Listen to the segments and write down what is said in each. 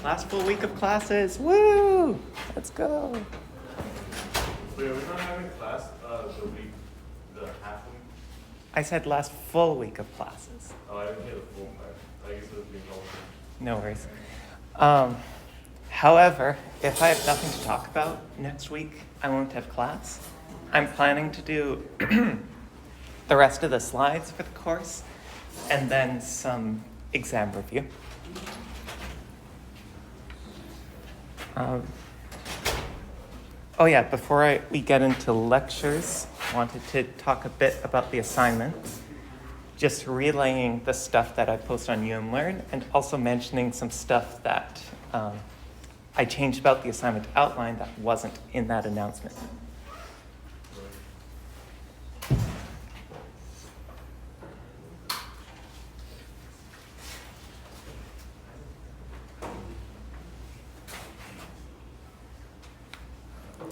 Last full week of classes. Woo! Let's go. Wait, are we not having class the half week? I said last full week of classes. Oh, I didn't hear the full part. I guess it was being altered. No worries. However, if I have nothing to talk about next week, I won't have class. I'm planning to do the rest of the slides for the course and then some exam review. Oh yeah, before we get into lectures, I wanted to talk a bit about the assignment. Just relaying the stuff that I post on UMLearn and also mentioning some stuff that I changed about the assignment outline that wasn't in that announcement.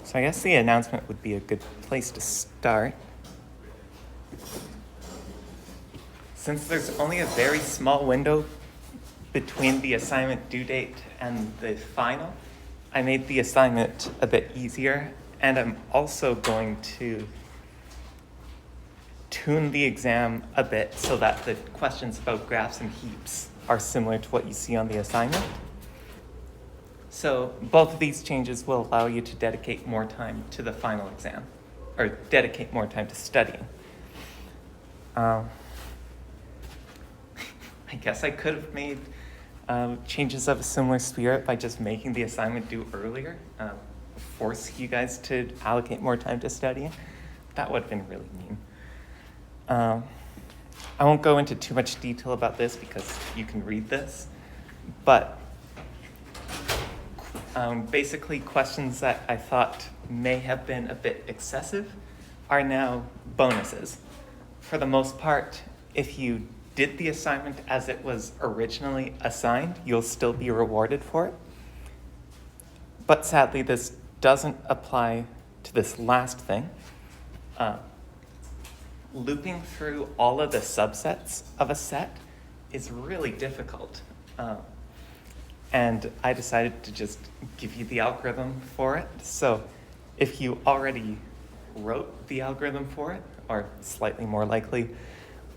So I guess the announcement would be a good place to start. Since there's only a very small window between the assignment due date and the final, I made the assignment a bit easier, and I'm also going to tune the exam a bit so that the questions about graphs and heaps are similar to what you see on the assignment. So both of these changes will allow you to dedicate more time to the final exam, or dedicate more time to studying. I guess I could have made changes of a similar spirit by just making the assignment due earlier, force you guys to allocate more time to studying. That would have been really mean. I won't go into too much detail about this because you can read this, but basically questions that I thought may have been a bit excessive are now bonuses. For the most part, if you did the assignment as it was originally assigned, you'll still be rewarded for it. But sadly, this doesn't apply to this last thing. Looping through all of the subsets of a set is really difficult. And I decided to just give you the algorithm for it. So if you already wrote the algorithm for it, or slightly more likely,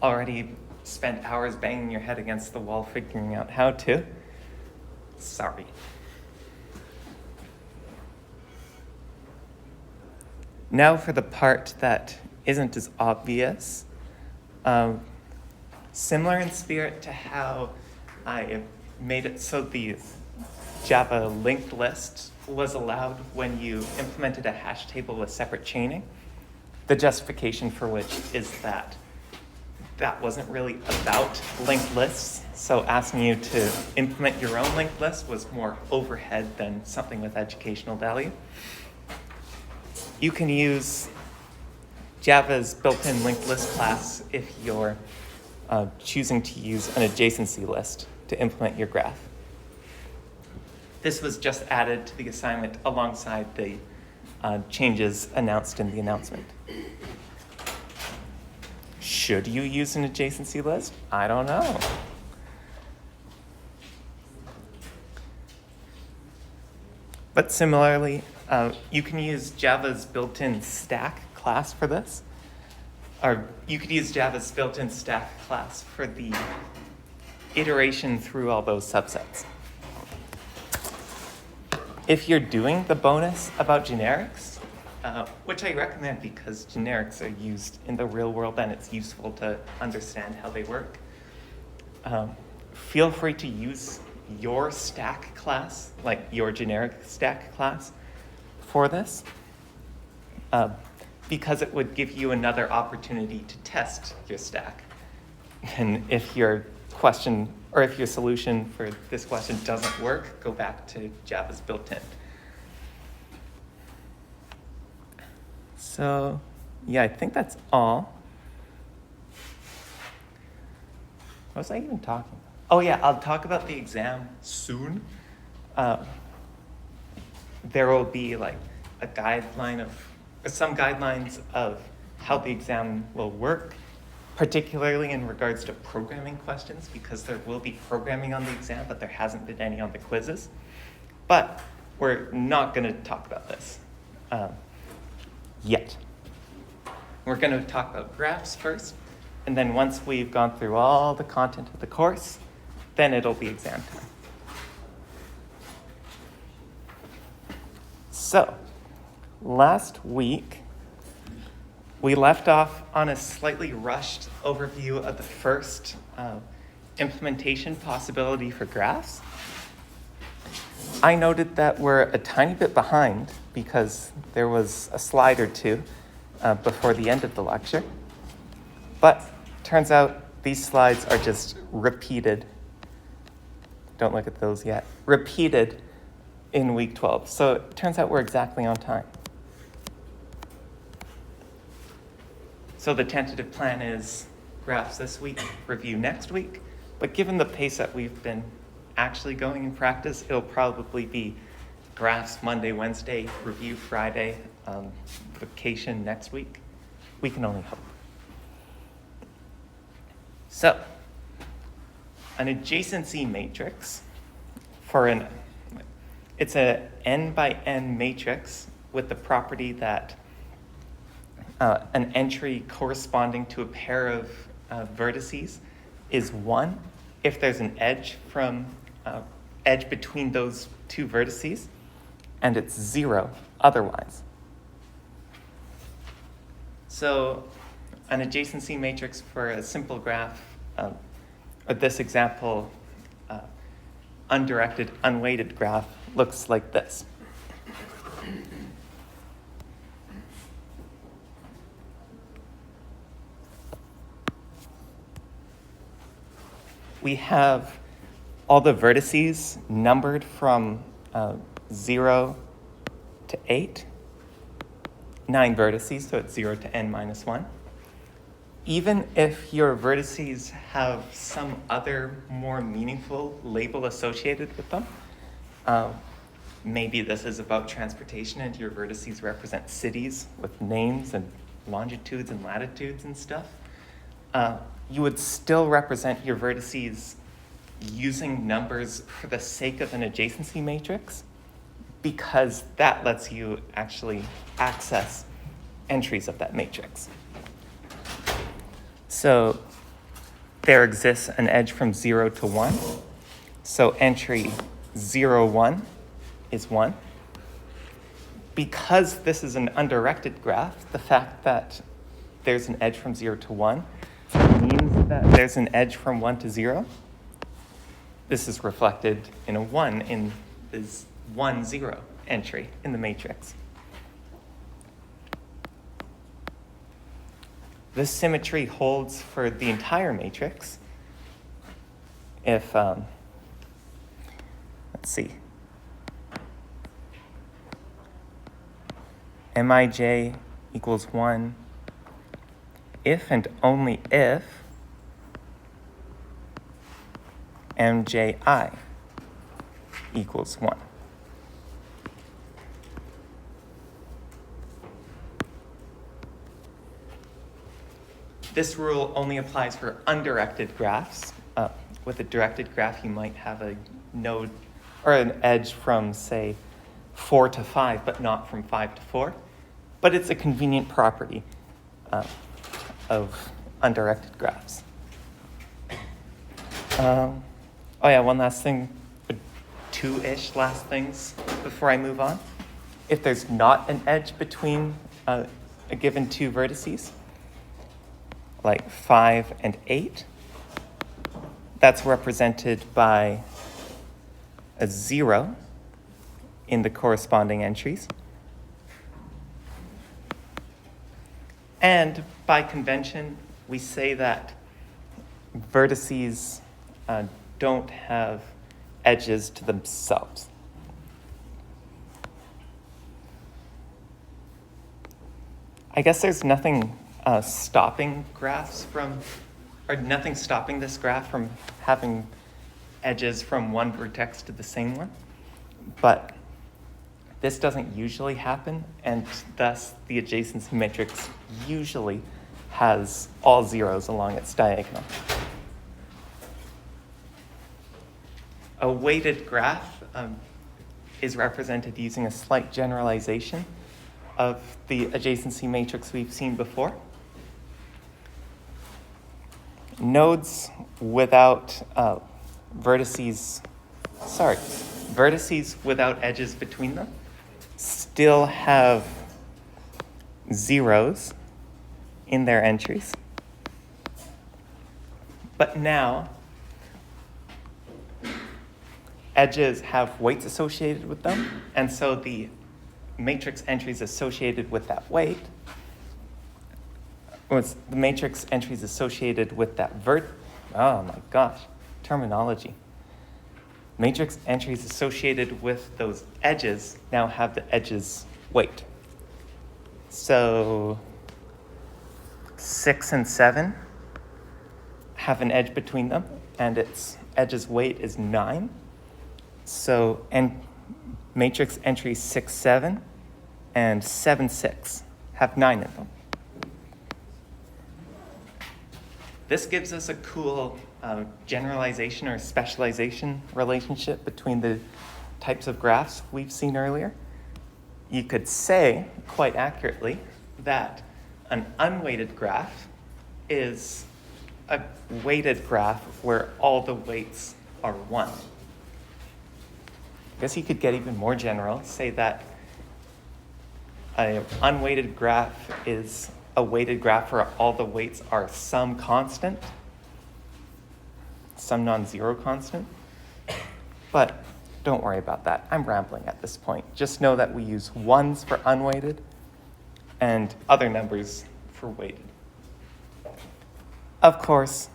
already spent hours banging your head against the wall figuring out how to, sorry. Now for the part that isn't as obvious. Similar in spirit to how I made it so the Java linked list was allowed when you implemented a hash table with separate chaining. The justification for which is that that wasn't really about linked lists, so asking you to implement your own linked list was more overhead than something with educational value. You can use Java's built-in linked list class if you're choosing to use an adjacency list to implement your graph. This was just added to the assignment alongside the changes announced in the announcement. Should you use an adjacency list? I don't know. But similarly, you can use Java's built-in stack class for this. Or you could use Java's built-in stack class for the iteration through all those subsets. If you're doing the bonus about generics, which I recommend because generics are used in the real world and it's useful to understand how they work, feel free to use your stack class, like your generic stack class, for this, because it would give you another opportunity to test your stack. And if your question, or if your solution for this question doesn't work, go back to Java's built-in. So, yeah, I think that's all. What was I even talking about? Oh yeah, I'll talk about the exam soon. There will be like a guideline of, or some guidelines of how the exam will work particularly in regards to programming questions, because there will be programming on the exam, but there hasn't been any on the quizzes. But we're not going to talk about this yet. We're going to talk about graphs first, and then once we've gone through all the content of the course, then it'll be exam time. So, last week, we left off on a slightly rushed overview of the first implementation possibility for graphs. I noted that we're a tiny bit behind because there was a slide or two before the end of the lecture. But turns out these slides are just repeated. Don't look at those yet. Repeated in week 12. So it turns out we're exactly on time. So the tentative plan is graphs this week, review next week. But given the pace that we've been actually going in practice, it'll probably be graphs Monday, Wednesday, review Friday, vacation next week. We can only hope. So, an adjacency matrix it's a n by n matrix with the property that an entry corresponding to a pair of vertices is 1 if there's an edge between those two vertices, and it's 0 otherwise. So an adjacency matrix for a simple graph, or this example, undirected, unweighted graph, looks like this. We have all the vertices numbered from 0 to 8. 9 vertices, so it's 0 to n minus 1. Even if your vertices have some other more meaningful label associated with them, maybe this is about transportation and your vertices represent cities with names and longitudes and latitudes and stuff, you would still represent your vertices using numbers for the sake of an adjacency matrix, because that lets you actually access entries of that matrix. So there exists an edge from 0 to 1. So entry 0, 1 is 1. Because this is an undirected graph, the fact that there's an edge from 0 to 1 means that there's an edge from 1 to 0. This is reflected in a 1 in this 1, 0 entry in the matrix. This symmetry holds for the entire matrix if, let's see, Mij equals 1 if and only if Mji equals 1. This rule only applies for undirected graphs. With a directed graph, you might have a node or an edge from, say, 4 to 5, but not from 5 to 4. But it's a convenient property of undirected graphs. One last thing, 2-ish last things before I move on. If there's not an edge between a given two vertices, like 5 and 8, that's represented by a 0 in the corresponding entries. And by convention, we say that vertices don't have edges to themselves. I guess there's nothing stopping graphs from, or nothing stopping this graph from having edges from one vertex to the same one. But this doesn't usually happen, and thus the adjacency matrix usually has all zeros along its diagonal. A weighted graph is represented using a slight generalization of the adjacency matrix we've seen before. Nodes without vertices without edges between them still have zeros in their entries. But now, edges have weights associated with them, and so the matrix entries associated with that weight, was the matrix entries associated with that oh my gosh, terminology. Matrix entries associated with those edges now have the edges weight. So 6 and 7 have an edge between them, and its edge's weight is 9. So matrix entries 6, 7 and 7, 6 have 9 in them. This gives us a cool generalization or specialization relationship between the types of graphs we've seen earlier. You could say, quite accurately, that an unweighted graph is a weighted graph where all the weights are 1. I guess you could get even more general, say that an unweighted graph is a weighted graph where all the weights are some constant, some non-zero constant. But don't worry about that. I'm rambling at this point. Just know that we use ones for unweighted and other numbers for weighted. Of course,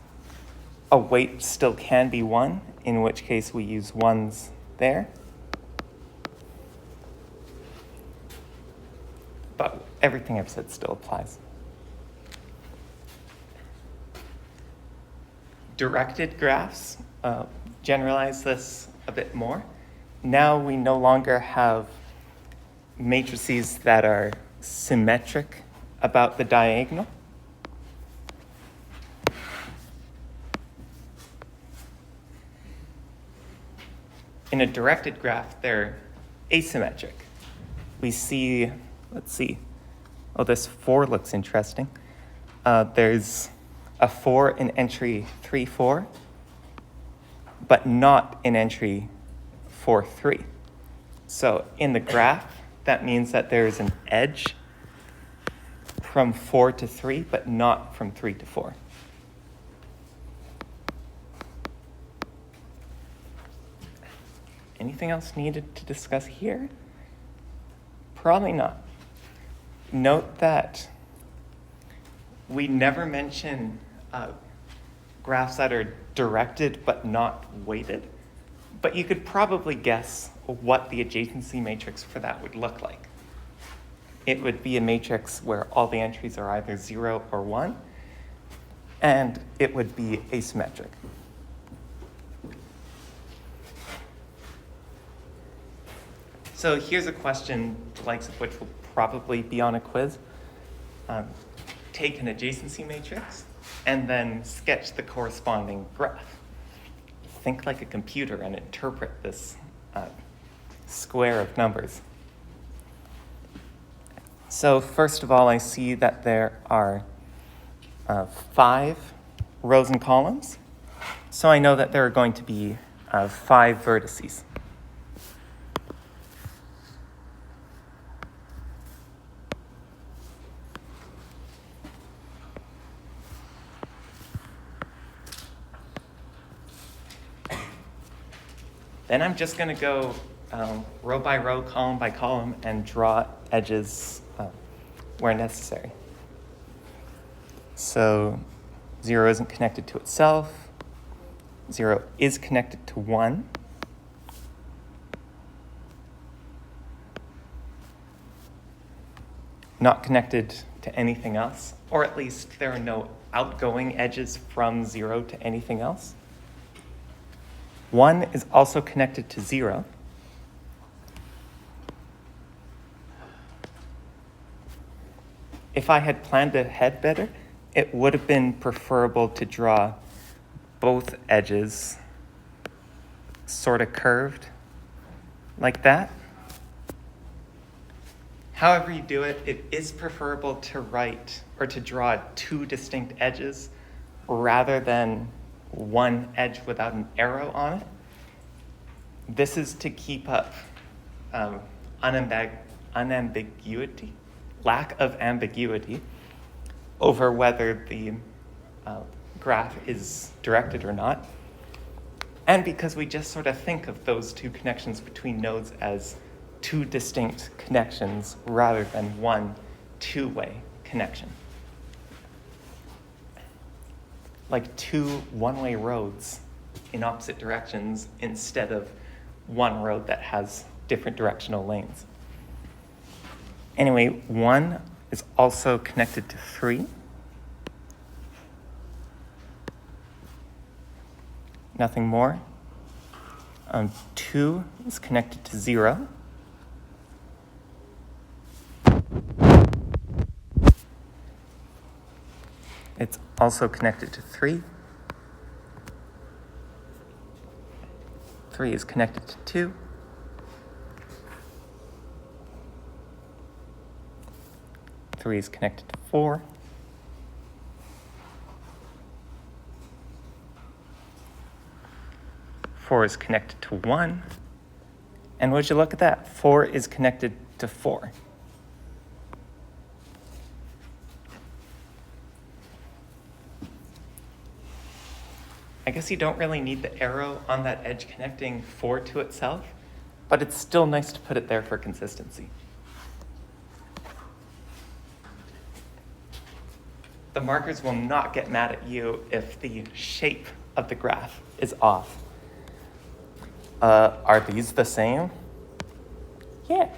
a weight still can be 1, in which case we use ones there. But everything I've said still applies. Directed graphs generalize this a bit more. Now we no longer have matrices that are symmetric about the diagonal. In a directed graph, they're asymmetric. We see, let's see, oh, this 4 looks interesting. There's a 4 in entry 3, 4, but not in entry 4, 3. So in the graph, that means that there's an edge from 4 to 3, but not from 3 to 4. Anything else needed to discuss here? Probably not. Note that we never mention graphs that are directed but not weighted, but you could probably guess what the adjacency matrix for that would look like. It would be a matrix where all the entries are either 0 or 1, and it would be asymmetric. So here's a question, the likes of which will probably be on a quiz. Take an adjacency matrix and then sketch the corresponding graph. Think like a computer and interpret this square of numbers. So first of all, I see that there are 5 rows and columns. So I know that there are going to be 5 vertices. Then I'm just going to go row by row, column by column, and draw edges where necessary. So 0 isn't connected to itself. 0 is connected to 1. Not connected to anything else, or at least there are no outgoing edges from 0 to anything else. 1 is also connected to 0. If I had planned ahead better, it would have been preferable to draw both edges sort of curved like that. However you do it, it is preferable to write or to draw two distinct edges rather than one edge without an arrow on it. This is to keep up unambiguity, lack of ambiguity over whether the graph is directed or not. And because we just sort of think of those two connections between nodes as two distinct connections rather than one two-way connection. Like two one-way roads in opposite directions instead of one road that has different directional lanes. Anyway, 1 is also connected to 3. Nothing more. 2 is connected to 0. It's also connected to 3. 3 is connected to 2. 3 is connected to 4. 4 is connected to 1. And would you look at that? 4 is connected to 4. I guess you don't really need the arrow on that edge connecting 4 to itself, but it's still nice to put it there for consistency. The markers will not get mad at you if the shape of the graph is off. Are these the same? Yeah.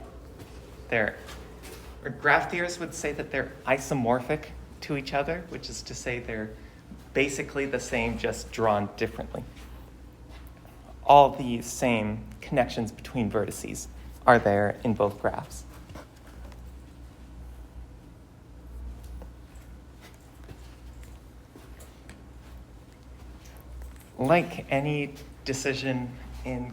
Graph theorists would say that they're isomorphic to each other, which is to say they're basically the same, just drawn differently. All the same connections between vertices are there in both graphs. Like any decision in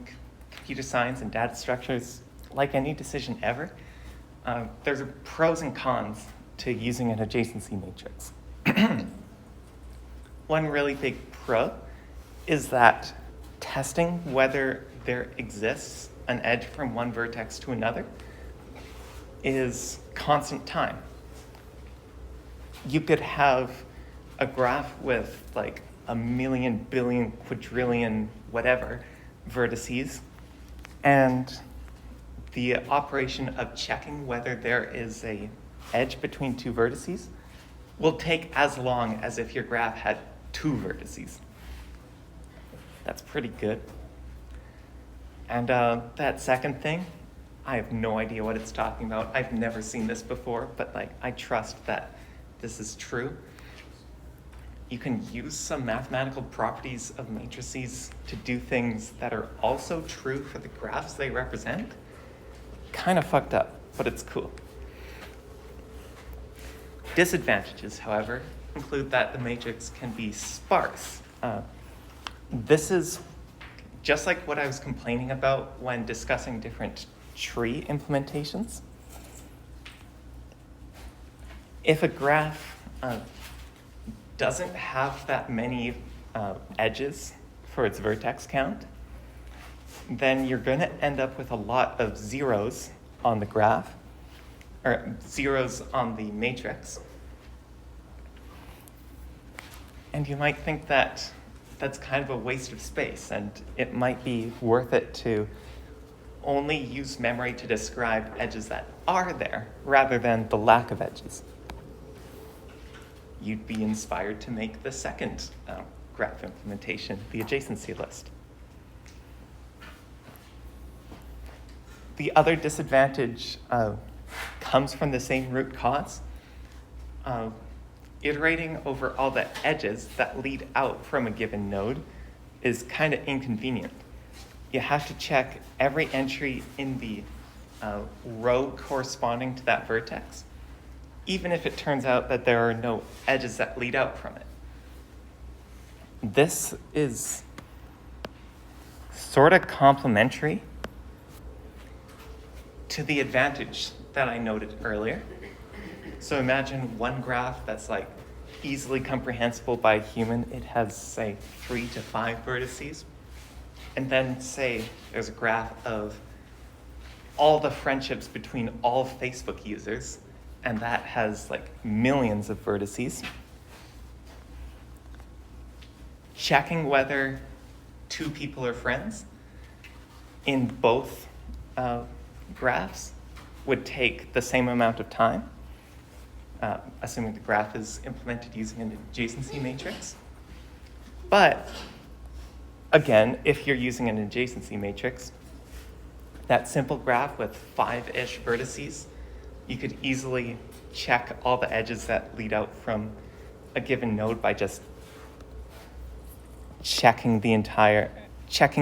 computer science and data structures, like any decision ever, there's pros and cons to using an adjacency matrix. One really big pro is that testing whether there exists an edge from one vertex to another is constant time. You could have a graph with like a million, billion, quadrillion, whatever vertices, and the operation of checking whether there is an edge between two vertices will take as long as if your graph had two vertices. That's pretty good. And that second thing, I have no idea what it's talking about. I've never seen this before, but I trust that this is true. You can use some mathematical properties of matrices to do things that are also true for the graphs they represent. Kind of fucked up, but it's cool. Disadvantages, however, include that the matrix can be sparse. This is just like what I was complaining about when discussing different tree implementations. If a graph doesn't have that many edges for its vertex count, then you're going to end up with a lot of zeros on the graph, or zeros on the matrix. And you might think that that's kind of a waste of space, and it might be worth it to only use memory to describe edges that are there, rather than the lack of edges. You'd be inspired to make the second graph implementation, the adjacency list. The other disadvantage comes from the same root cause. Iterating over all the edges that lead out from a given node is kind of inconvenient. You have to check every entry in the row corresponding to that vertex. even if it turns out that there are no edges that lead out from it. This is sort of complementary to the advantage that I noted earlier. So imagine one graph that's like easily comprehensible by a human. It has, say, 3 to 5 vertices. And then say there's a graph of all the friendships between all Facebook users, and that has like millions of vertices. Checking whether 2 people are friends in both graphs would take the same amount of time, assuming the graph is implemented using an adjacency matrix. But again, if you're using an adjacency matrix, that simple graph with 5-ish vertices, you could easily check all the edges that lead out from a given node by just checking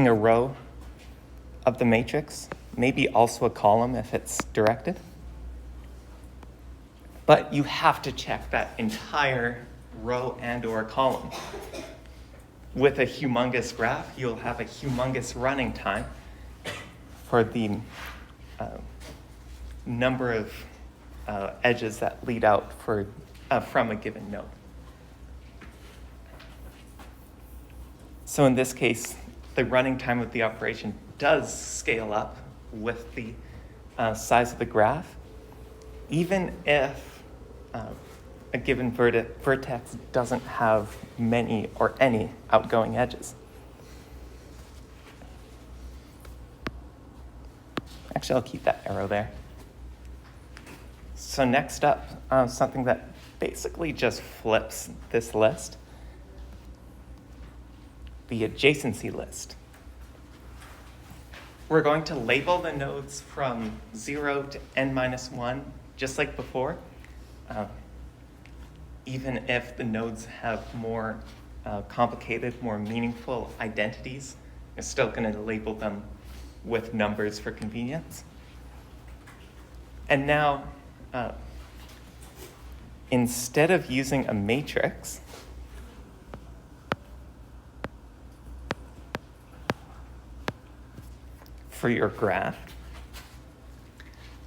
a row of the matrix, maybe also a column if it's directed. But you have to check that entire row and or column. With a humongous graph, you'll have a humongous running time for the number of edges that lead out from a given node. So in this case, the running time of the operation does scale up with the size of the graph, even if a given vertex doesn't have many or any outgoing edges. Actually, I'll keep that arrow there. So next up, something that basically just flips this list, the adjacency list. We're going to label the nodes from 0 to n-1, just like before. Even if the nodes have more complicated, more meaningful identities, we're still going to label them with numbers for convenience. And now, instead of using a matrix, for your graph,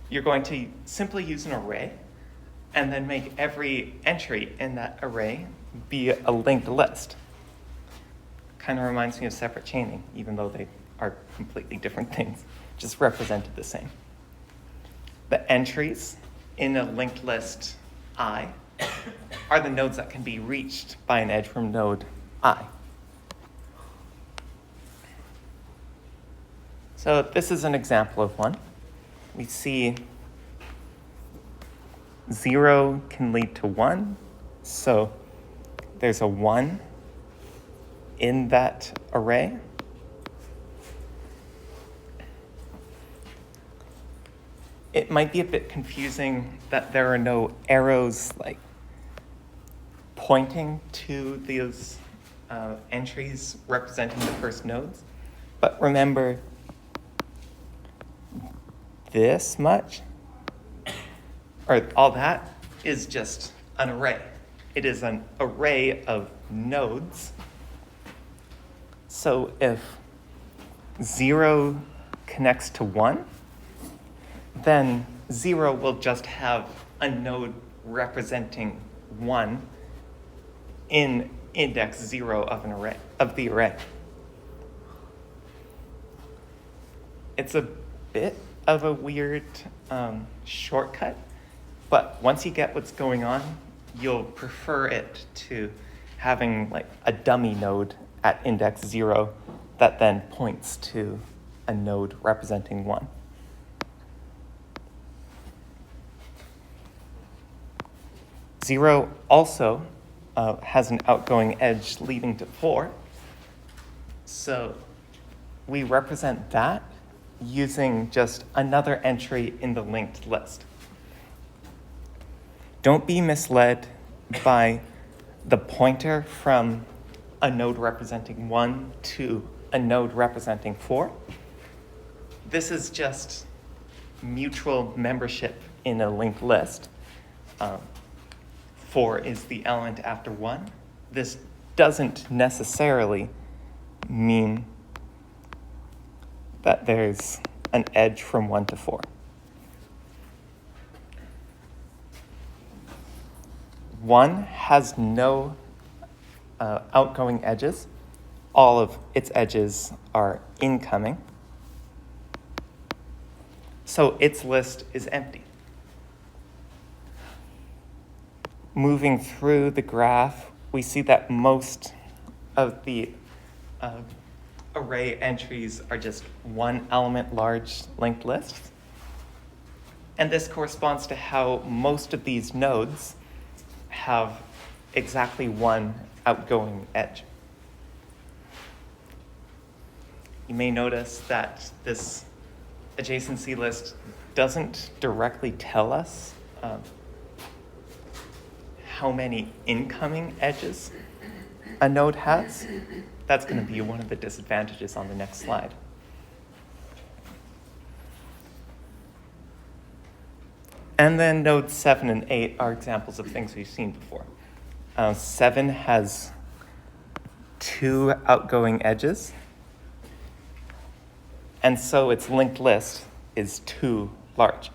you're going to simply use an array and then make every entry in that array be a linked list. Kind of reminds me of separate chaining, even though they are completely different things, just represented the same. The entries in a linked list I are the nodes that can be reached by an edge from node I. So this is an example of one. We see 0 can lead to 1, so there's a 1 in that array. It might be a bit confusing that there are no arrows like pointing to these entries representing the first nodes, but remember this much, or all that, is just an array. It is an array of nodes. So if 0 connects to 1, then 0 will just have a node representing 1 in index 0 of an array, of the array. It's a bit of a weird shortcut, but once you get what's going on, you'll prefer it to having like a dummy node at index 0 that then points to a node representing 1. Zero also has an outgoing edge leading to 4. So we represent that using just another entry in the linked list. Don't be misled by the pointer from a node representing 1 to a node representing 4. This is just mutual membership in a linked list. 4 is the element after 1, this doesn't necessarily mean that there's an edge from 1 to 4. 1 has no outgoing edges. All of its edges are incoming. So its list is empty. Moving through the graph, we see that most of the array entries are just one element large linked lists. And this corresponds to how most of these nodes have exactly one outgoing edge. You may notice that this adjacency list doesn't directly tell us how many incoming edges a node has. That's going to be one of the disadvantages on the next slide. And then nodes 7 and 8 are examples of things we've seen before. 7 has 2 outgoing edges, and so its linked list is too large.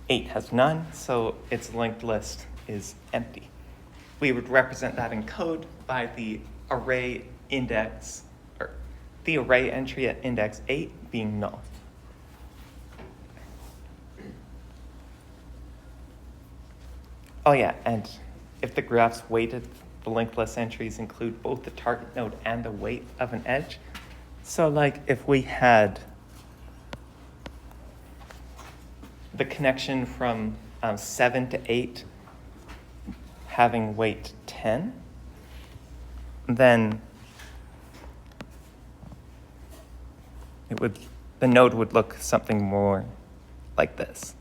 8 has none, so its linked list is empty. We would represent that in code by the array index, or the array entry at index 8 being null. Oh yeah, and if the graph's weighted, the linked list entries include both the target node and the weight of an edge. So like if we had the connection from 7 to 8 having weight 10, then the node would look something more like this.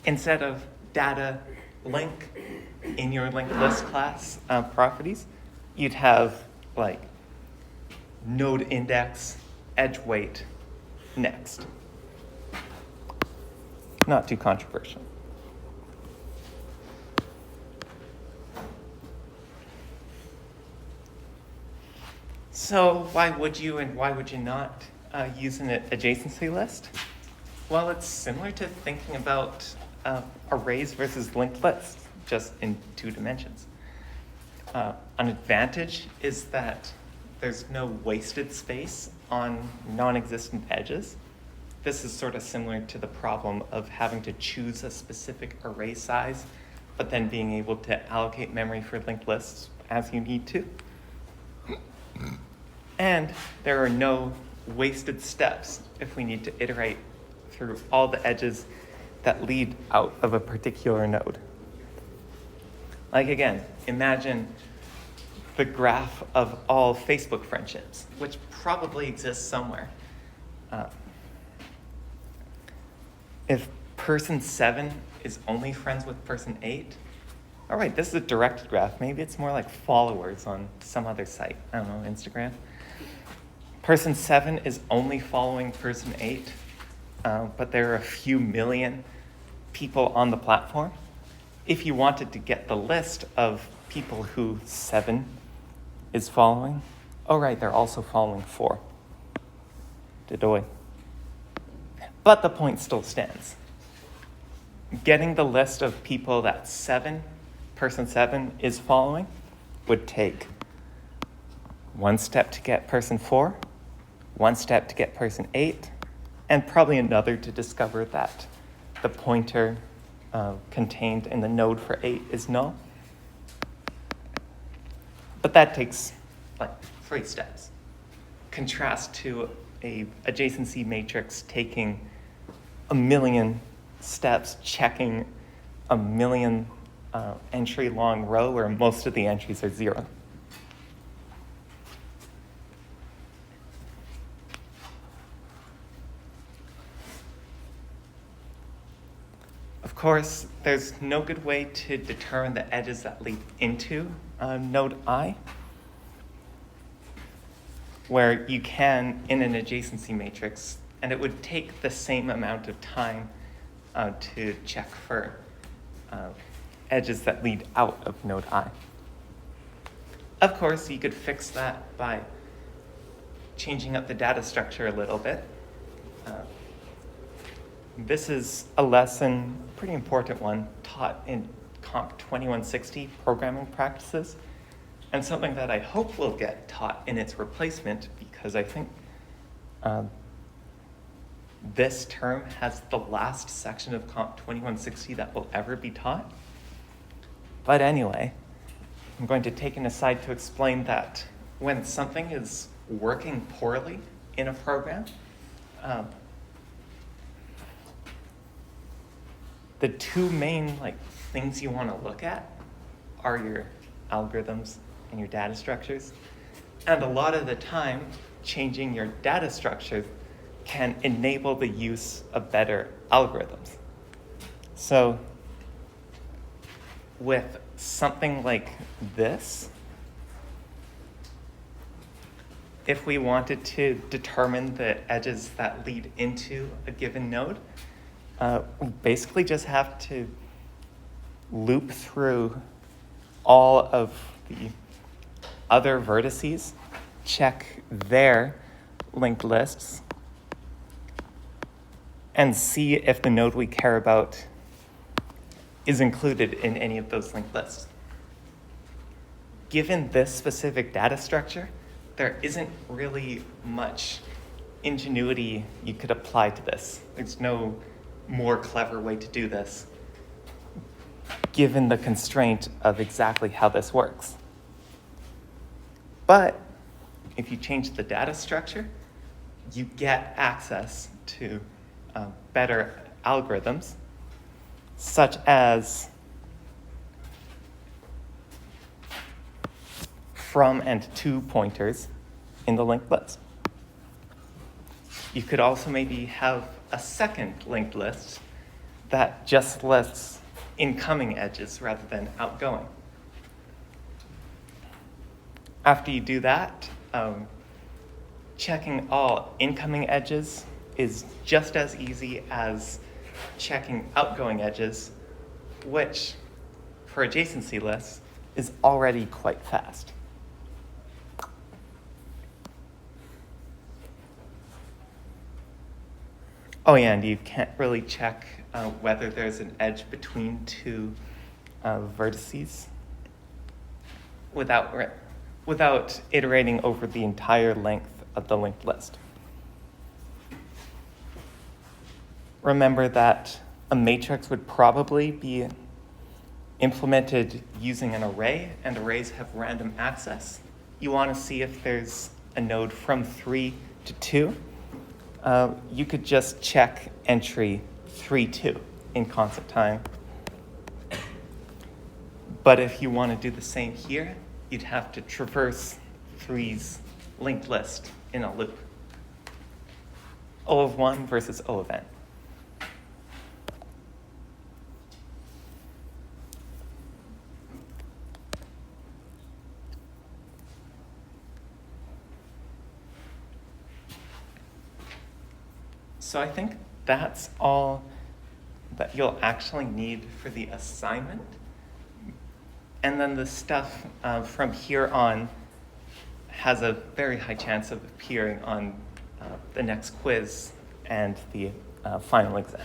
Instead of data link in your linked list class properties, you'd have like node index, edge weight, next. Not too controversial. So why would you and why would you not use an adjacency list? Well, it's similar to thinking about arrays versus linked lists, just in 2 dimensions. An advantage is that there's no wasted space on non-existent edges. This is sort of similar to the problem of having to choose a specific array size, but then being able to allocate memory for linked lists as you need to. And there are no wasted steps if we need to iterate through all the edges that lead out of a particular node. Like again, imagine the graph of all Facebook friendships, which probably exists somewhere. If person 7 is only friends with person 8, all right, this is a directed graph. Maybe it's more like followers on some other site. I don't know, Instagram. Person 7 is only following person 8, but there are a few million people on the platform. If you wanted to get the list of people who 7 is following, oh right, they're also following 4. Didoy. But the point still stands. Getting the list of people that person 7 is following would take 1 step to get person 4, 1 step to get person 8, and probably another to discover that the pointer contained in the node for 8 is null. But that takes like 3 steps. Contrast to a adjacency matrix taking a million steps, checking a million entry long row where most of the entries are 0. Of course, there's no good way to determine the edges that lead into node I, where you can, in an adjacency matrix, and it would take the same amount of time to check for edges that lead out of node I. Of course, you could fix that by changing up the data structure a little bit. This is a lesson, pretty important one, taught in Comp 2160 programming practices, and something that I hope will get taught in its replacement, because I think this term has the last section of Comp 2160 that will ever be taught. But anyway, I'm going to take an aside to explain that when something is working poorly in a program, the two main things you want to look at are your algorithms and your data structures. And a lot of the time, changing your data structure can enable the use of better algorithms. So with something like this, if we wanted to determine the edges that lead into a given node, we basically just have to loop through all of the other vertices, check their linked lists, and see if the node we care about is included in any of those linked lists. Given this specific data structure, there isn't really much ingenuity you could apply to this. There's no more clever way to do this, given the constraint of exactly how this works. But if you change the data structure, you get access to better algorithms, such as from and to pointers in the linked list. You could also maybe have a second linked list that just lists incoming edges rather than outgoing. After you do that, checking all incoming edges is just as easy as checking outgoing edges, which for adjacency lists is already quite fast. Oh yeah, and you can't really check whether there's an edge between two vertices without iterating over the entire length of the linked list. Remember that a matrix would probably be implemented using an array, and arrays have random access. You want to see if there's a node from 3 to 2. You could just check entry 3-2 in constant time. But if you want to do the same here, you'd have to traverse 3's linked list in a loop. O of 1 versus O of n. So I think that's all that you'll actually need for the assignment. And then the stuff from here on has a very high chance of appearing on the next quiz and the final exam.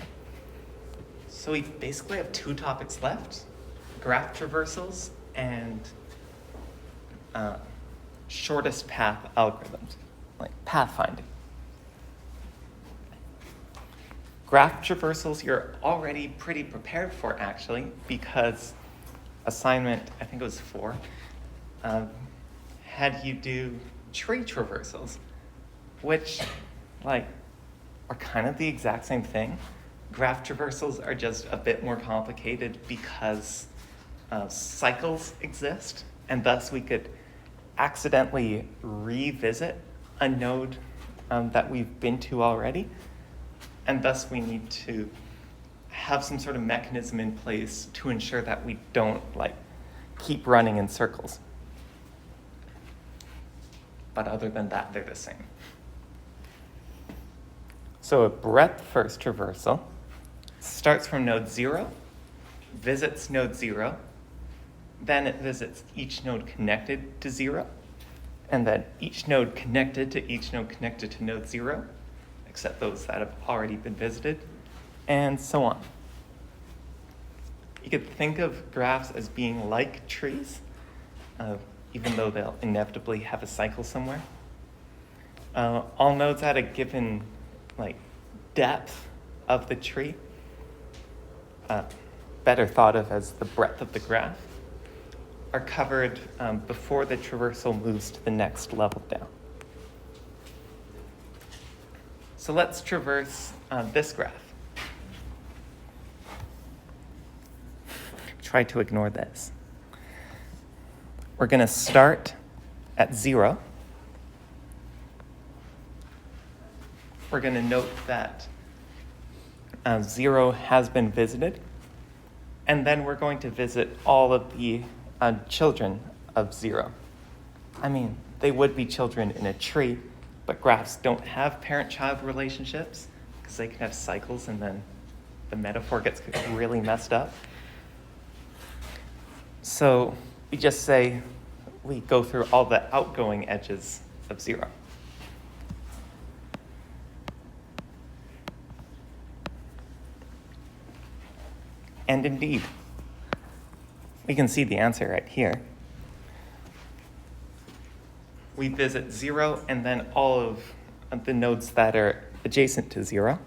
So we basically have 2 topics left: graph traversals and shortest path algorithms, like pathfinding. Graph traversals you're already pretty prepared for, actually, because assignment, I think it was 4, had you do tree traversals, which are kind of the exact same thing. Graph traversals are just a bit more complicated because cycles exist, and thus we could accidentally revisit a node that we've been to already. And thus we need to have some sort of mechanism in place to ensure that we don't keep running in circles. But other than that, they're the same. So a breadth-first traversal starts from node 0, visits node 0, then it visits each node connected to 0, and then each node connected to each node connected to node 0, except those that have already been visited, and so on. You could think of graphs as being like trees, even though they'll inevitably have a cycle somewhere. All nodes at a given depth of the tree, better thought of as the breadth of the graph, are covered before the traversal moves to the next level down. So let's traverse this graph. Try to ignore this. We're going to start at 0. We're going to note that 0 has been visited, and then we're going to visit all of the children of 0. I mean, they would be children in a tree, but graphs don't have parent-child relationships because they can have cycles and then the metaphor gets really messed up. So we just say we go through all the outgoing edges of 0. And indeed, we can see the answer right here. We visit 0 and then all of the nodes that are adjacent to 0.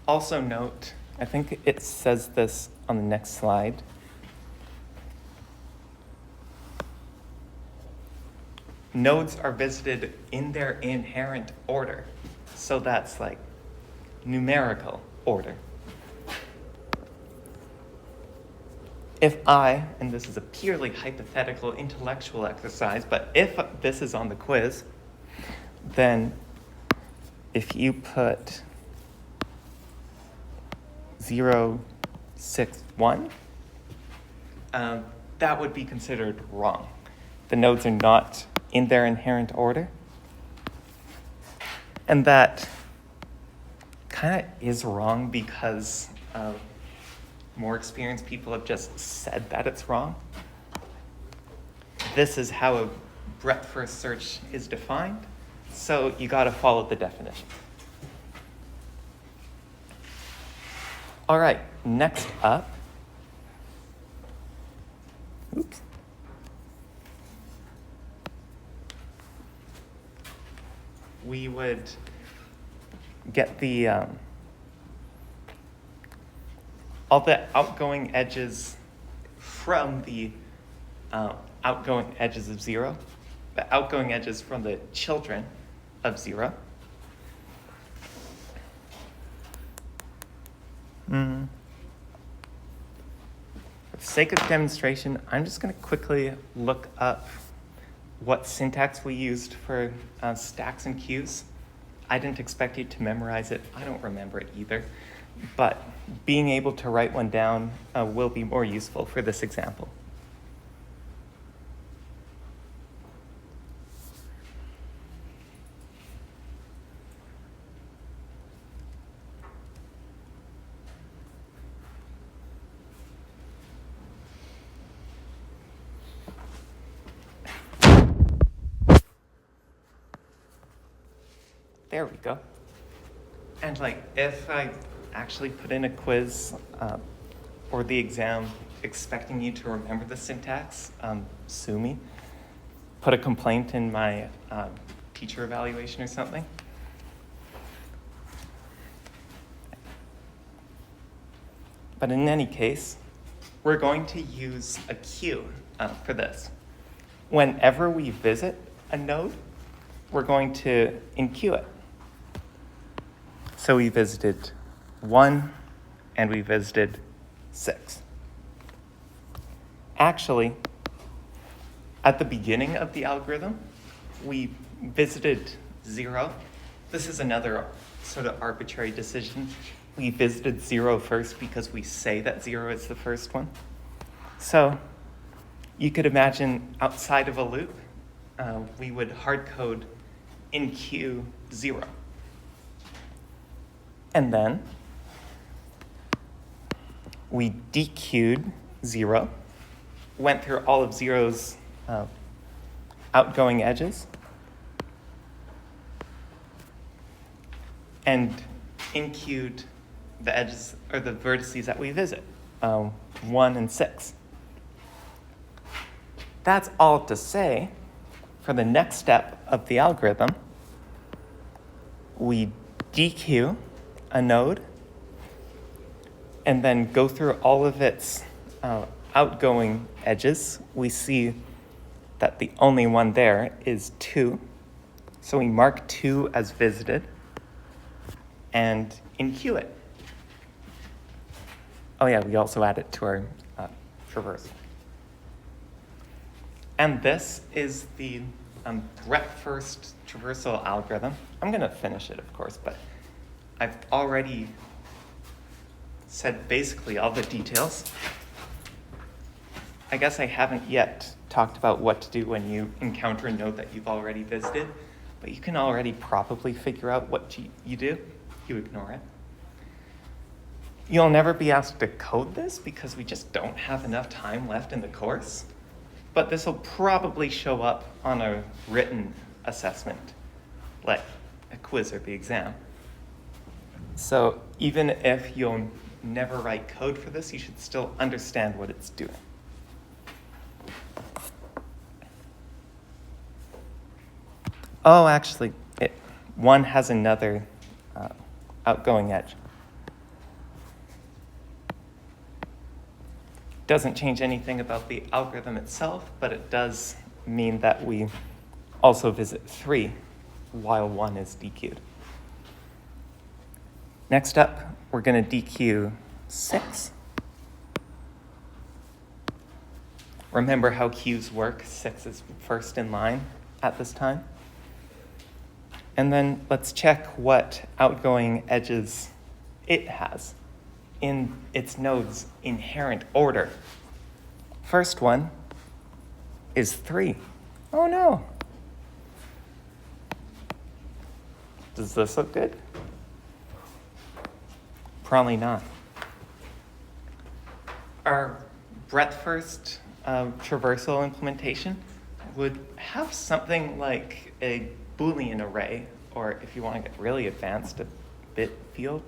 Also note, I think it says this on the next slide. Nodes are visited in their inherent order. So that's like numerical order. If I, and this is a purely hypothetical intellectual exercise, but if this is on the quiz, then if you put 0, 6, 1, that would be considered wrong. The nodes are not in their inherent order. And that kind of is wrong because more experienced people have just said that it's wrong. This is how a breadth-first search is defined, so you got to follow the definition. All right, next up. Oops. We would get the all the outgoing edges from the outgoing edges of 0, the outgoing edges from the children of 0. For the sake of demonstration, I'm just going to quickly look up what syntax we used for stacks and queues. I didn't expect you to memorize it. I don't remember it either. But being able to write one down will be more useful for this example. There we go. And if I actually put in a quiz or the exam expecting you to remember the syntax, sue me. Put a complaint in my teacher evaluation or something. But in any case, we're going to use a queue for this. Whenever we visit a node, we're going to enqueue it. So we visited 1 and we visited 6. Actually, at the beginning of the algorithm, we visited 0. This is another sort of arbitrary decision. We visited 0 first because we say that 0 is the first one. So you could imagine outside of a loop, we would hard code in queue 0. And then we dequeued 0, went through all of 0's outgoing edges, and in-queued the edges or the vertices that we visit, 1 and 6. That's all to say, for the next step of the algorithm, we dequeue a node and then go through all of its outgoing edges. We see that the only one there is 2. So we mark 2 as visited and in-queue it. Oh yeah, we also add it to our traversal. And this is the breadth-first traversal algorithm. I'm going to finish it, of course, but I've already said basically all the details. I guess I haven't yet talked about what to do when you encounter a node that you've already visited, but you can already probably figure out what you do. You ignore it. You'll never be asked to code this because we just don't have enough time left in the course, but this will probably show up on a written assessment, like a quiz or the exam. So even if you'll never write code for this, you should still understand what it's doing. Oh, actually, 1 has another outgoing edge. Doesn't change anything about the algorithm itself, but it does mean that we also visit 3 while 1 is dequeued. Next up, we're going to dequeue 6. Remember how queues work. 6 is first in line at this time. And then let's check what outgoing edges it has in its node's inherent order. First one is 3. Oh no. Does this look good? Probably not. Our breadth-first traversal implementation would have something like a Boolean array, or if you want to get really advanced, a bit field,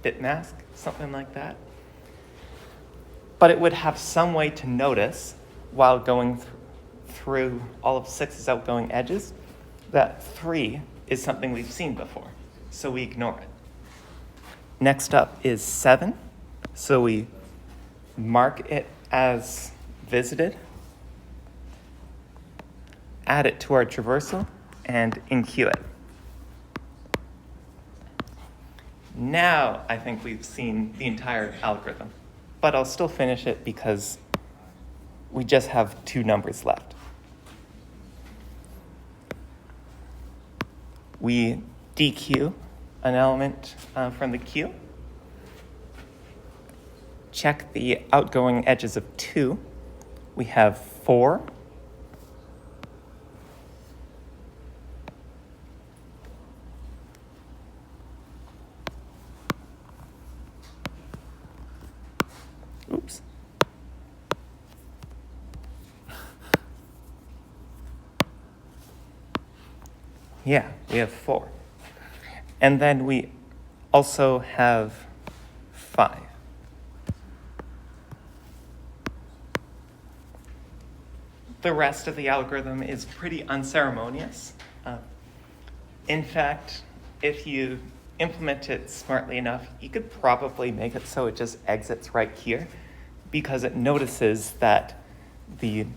bit mask, something like that. But it would have some way to notice while going through all of 6's outgoing edges that 3 is something we've seen before, so we ignore it. Next up is 7, so we mark it as visited, add it to our traversal, and in-queue it. Now I think we've seen the entire algorithm, but I'll still finish it because we just have 2 numbers left. We dequeue an element from the queue, check the outgoing edges of 2. We have 4. Oops. Yeah, we have 4. And then we also have 5. The rest of the algorithm is pretty unceremonious. In fact, if you implement it smartly enough, you could probably make it so it just exits right here, because it notices that the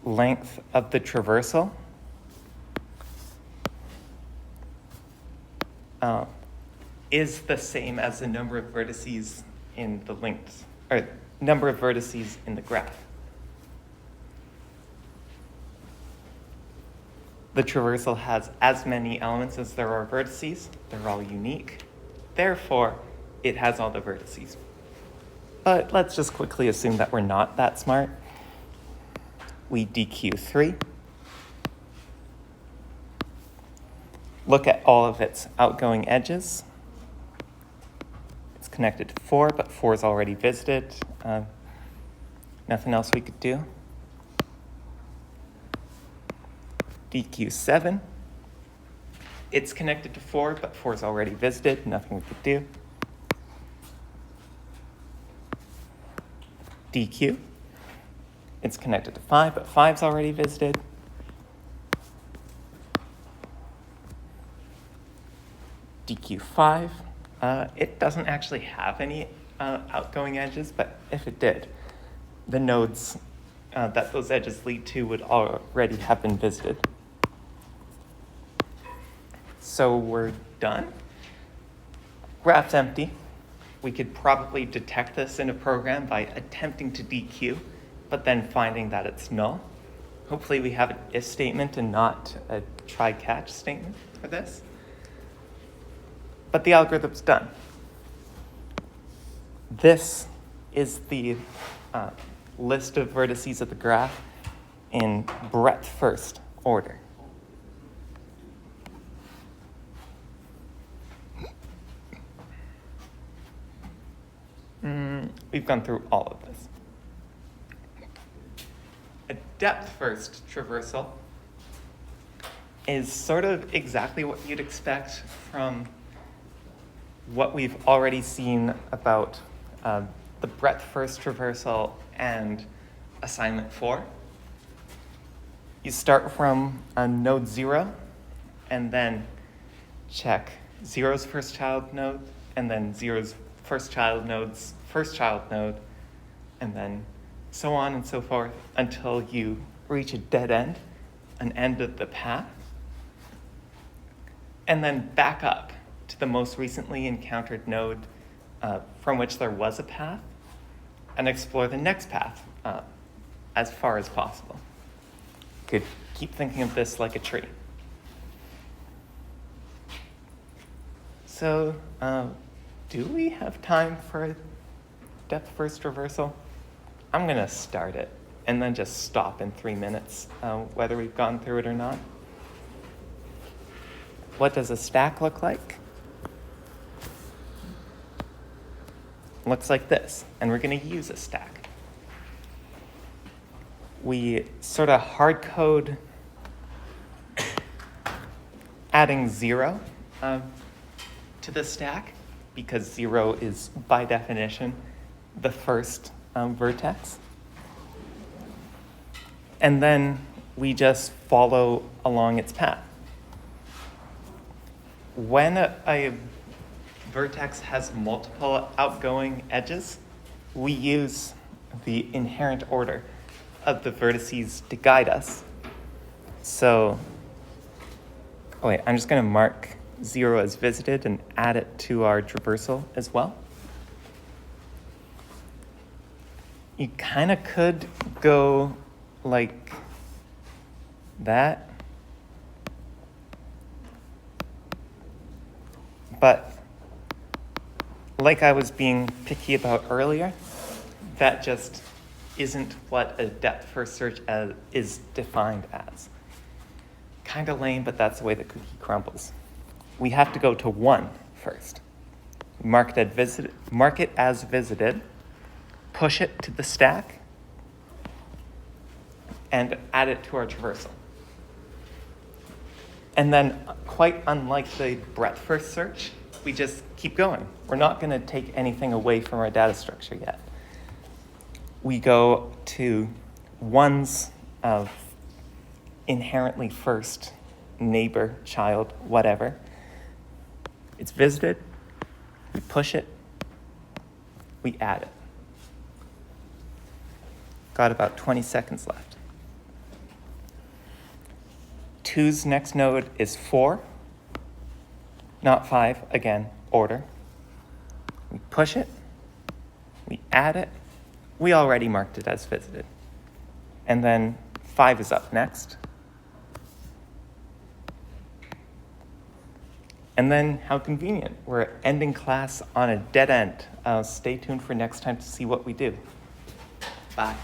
length of the traversal is the same as the number of vertices in the length, or number of vertices in the graph. The traversal has as many elements as there are vertices. They're all unique. Therefore, it has all the vertices. But let's just quickly assume that we're not that smart. We dequeue 3. look at all of its outgoing edges. It's connected to 4, but 4 is already visited. Nothing else we could do. DQ7. It's connected to 4, but 4 is already visited. Nothing we could do. DQ. It's connected to 5, but 5 is already visited. DQ5. It doesn't actually have any outgoing edges, but if it did, the nodes that those edges lead to would already have been visited. So we're done. Graph's empty. We could probably detect this in a program by attempting to DQ, but then finding that it's null. Hopefully we have an if statement and not a try-catch statement for this. But the algorithm's done. This is the list of vertices of the graph in breadth first order. We've gone through all of this. A depth first traversal is sort of exactly what you'd expect from what we've already seen about the breadth first traversal and assignment 4. You start from node 0 and then check 0's first child node and then 0's first child node's first child node, and then so on and so forth until you reach a dead end, an end of the path, and then back up to the most recently encountered node from which there was a path, and explore the next path as far as possible. Could keep thinking of this like a tree. So, do we have time for a depth first traversal? I'm gonna start it and then just stop in 3 minutes, whether we've gone through it or not. What does a stack look like? Looks like this, and we're gonna use a stack. We sort of hard code adding 0 to the stack, because 0 is, by definition, the first vertex. And then we just follow along its path. When a vertex has multiple outgoing edges, we use the inherent order of the vertices to guide us. So, I'm just going to mark 0 as visited and add it to our traversal as well. You kind of could go like that. But like I was being picky about earlier, that just isn't what a depth first search is defined as. Kind of lame, but that's the way the cookie crumbles. We have to go to 1 first. Mark it as visited, push it to the stack, and add it to our traversal. And then, quite unlike the breadth first search, we just keep going. We're not going to take anything away from our data structure yet. We go to 1's inherently first neighbor, child, whatever. It's visited, we push it, we add it. Got about 20 seconds left. 2's next node is 4, not 5, again, order. We push it, we add it, we already marked it as visited. And then 5 is up next. And then, how convenient. We're ending class on a dead end. Stay tuned for next time to see what we do. Bye.